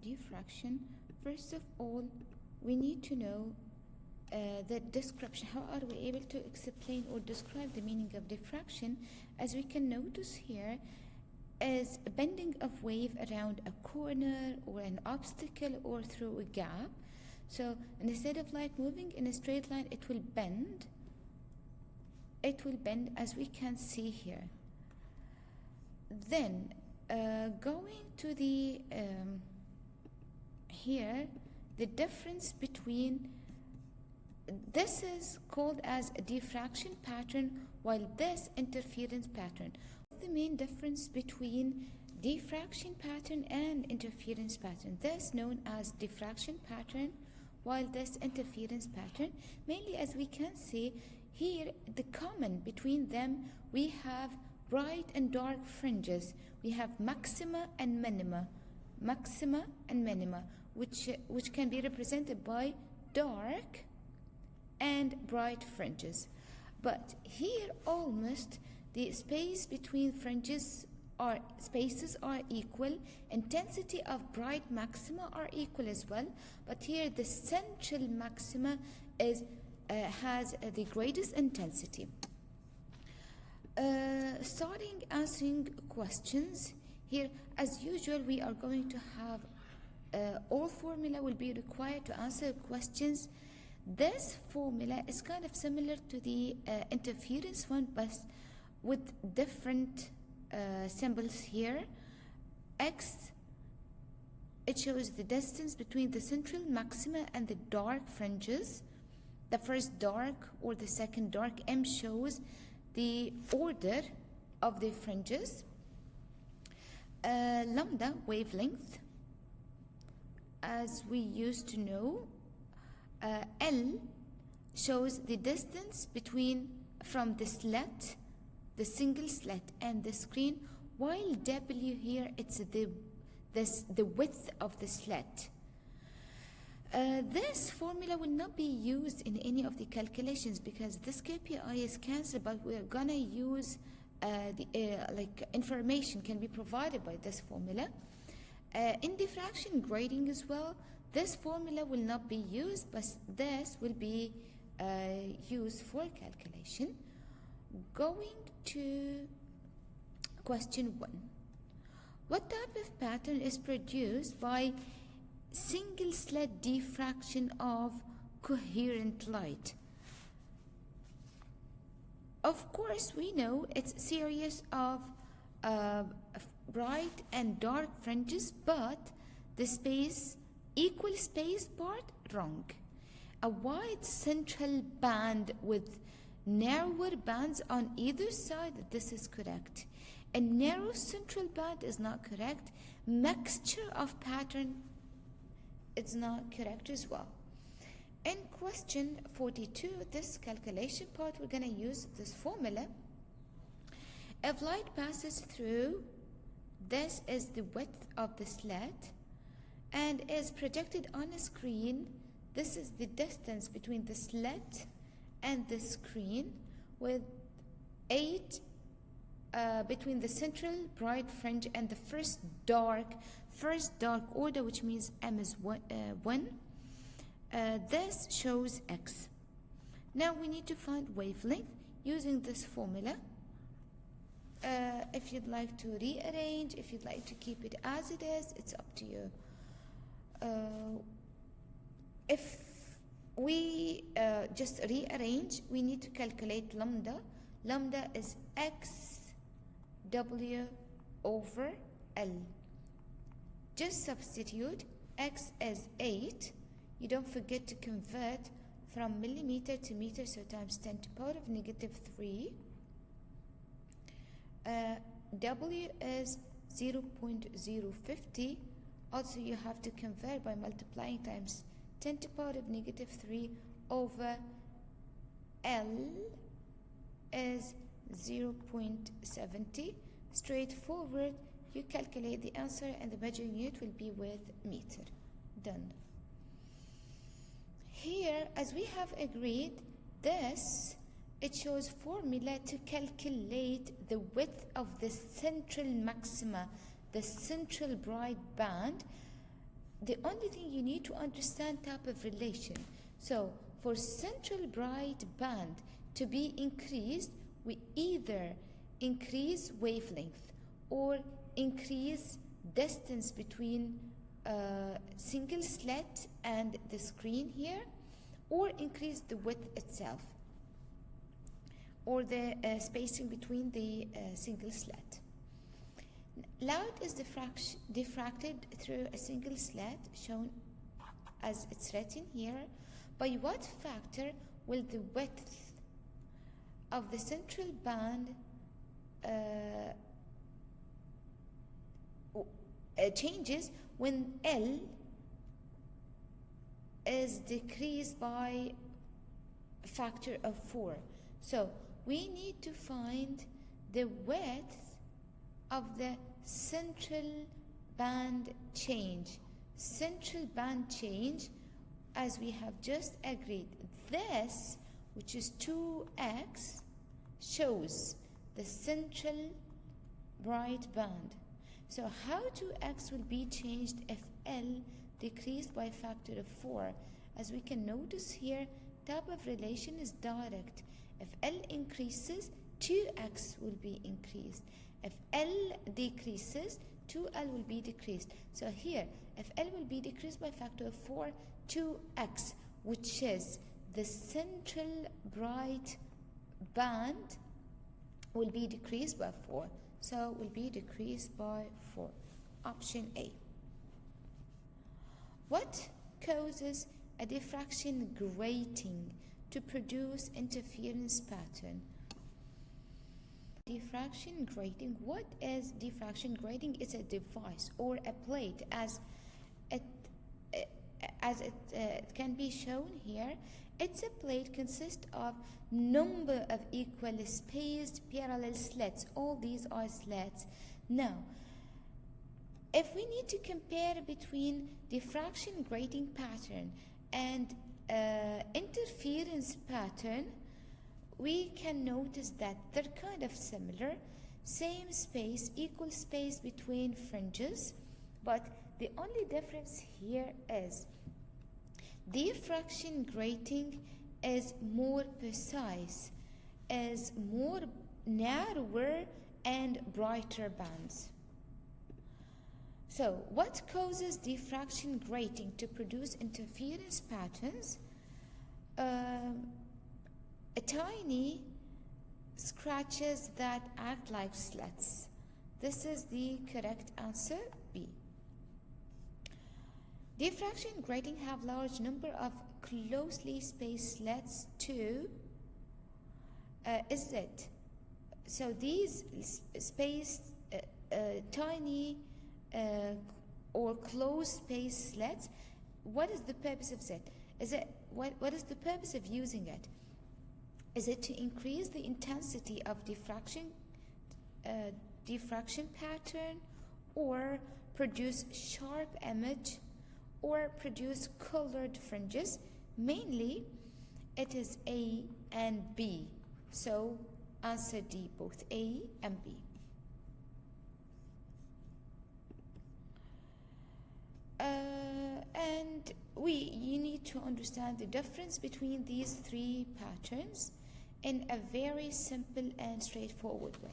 diffraction, first of all, we need to know the description. How are we able to explain or describe the meaning of diffraction? As we can notice here, is a bending of wave around a corner or an obstacle or through a gap. So instead of light moving in a straight line, it will bend. It will bend, as we can see here. Then going to the here, the difference between, this is called as a diffraction pattern, while this interference pattern. The main difference between diffraction pattern and interference pattern, this known as diffraction pattern, while this interference pattern. Mainly, as we can see here, the common between them, we have bright and dark fringes. We have maxima and minima, which can be represented by dark and bright fringes. But here almost the space between fringes spaces are equal, intensity of bright maxima are equal as well, but here the central maxima is has the greatest intensity. Starting answering questions here, as usual, we are going to have all formula will be required to answer questions. This formula is kind of similar to the interference one, but with different symbols here. X, it shows the distance between the central maxima and the dark fringes. The first dark or the second dark. M shows the order of the fringes. Lambda, wavelength, as we used to know. L shows the distance from the slit, the single slit, and the screen, while W here, it's the width of the slit. This formula will not be used in any of the calculations because this KPI is cancelled, but we're gonna use information can be provided by this formula. In diffraction grading as well, this formula will not be used, but this will be used for calculation. Going to question 1. What type of pattern is produced by single slit diffraction of coherent light? Of course, we know it's a series of bright and dark fringes, but the equal space part, wrong. A wide central band with narrower bands on either side, this is correct. A narrow central band is not correct. Mixture of pattern, it's not correct as well. In question 42, this calculation part, we're going to use this formula. If light passes through, this is the width of the slit and is projected on a screen. This is the distance between the slit and the screen, with 8 between the central bright fringe and the first dark order, which means M is 1. This shows X. Now we need to find wavelength using this formula. If you'd like to rearrange, if you'd like to keep it as it is, it's up to you. If we just rearrange, we need to calculate lambda. Lambda is XW over L. Just substitute. X is 8. You don't forget to convert from millimeter to meter, so times 10 to the power of negative 3. W is 0.050. Also, you have to convert by multiplying times 10 to the power of negative 3 over L is 0.70. Straightforward, you calculate the answer and the measuring unit will be with meter. Done. Here, as we have agreed, this, it shows formula to calculate the width of the central maxima, the central bright band. the only thing you need to understand type of relation. So for central bright band to be increased, we either increase wavelength or increase distance between single slit and the screen here, or increase the width itself, or the spacing between the single slit. Light is diffracted through a single slit, shown as it's written here. By what factor will the width of the central band changes when L is decreased by a factor of 4? So we need to find the width of the central band change. Central band change, as we have just agreed, this, which is 2x, shows the central bright band. So how 2x will be changed if L decreased by a factor of 4? As we can notice here, type of relation is direct. If L increases, 2x will be increased. If L decreases, 2L will be decreased. So here, if L will be decreased by a factor of 4, 2x, which is the central bright band, will be decreased by 4. So will be decreased by 4. Option A. What causes a diffraction grating to produce interference pattern? Diffraction grating. What is diffraction grating? It's a device or a plate, as it can be shown here. It's a plate consists of number of equal spaced parallel slits. All these are slits. Now, if we need to compare between diffraction grating pattern and interference pattern, we can notice that they're kind of similar. Same space, equal space between fringes, but the only difference here is diffraction grating is more precise, is more narrower and brighter bands. So what causes diffraction grating to produce interference patterns? A tiny scratches that act like slits. This is the correct answer, B. Diffraction grating have large number of closely spaced slits too. Is it? So these spaced tiny or closed space slits, what is the purpose of it? Is it what is the purpose of using it? Is it to increase the intensity of diffraction pattern, or produce sharp image, or produce colored fringes? Mainly it is A and B. So answer D, both A and B. And you need to understand the difference between these three patterns in a very simple and straightforward way.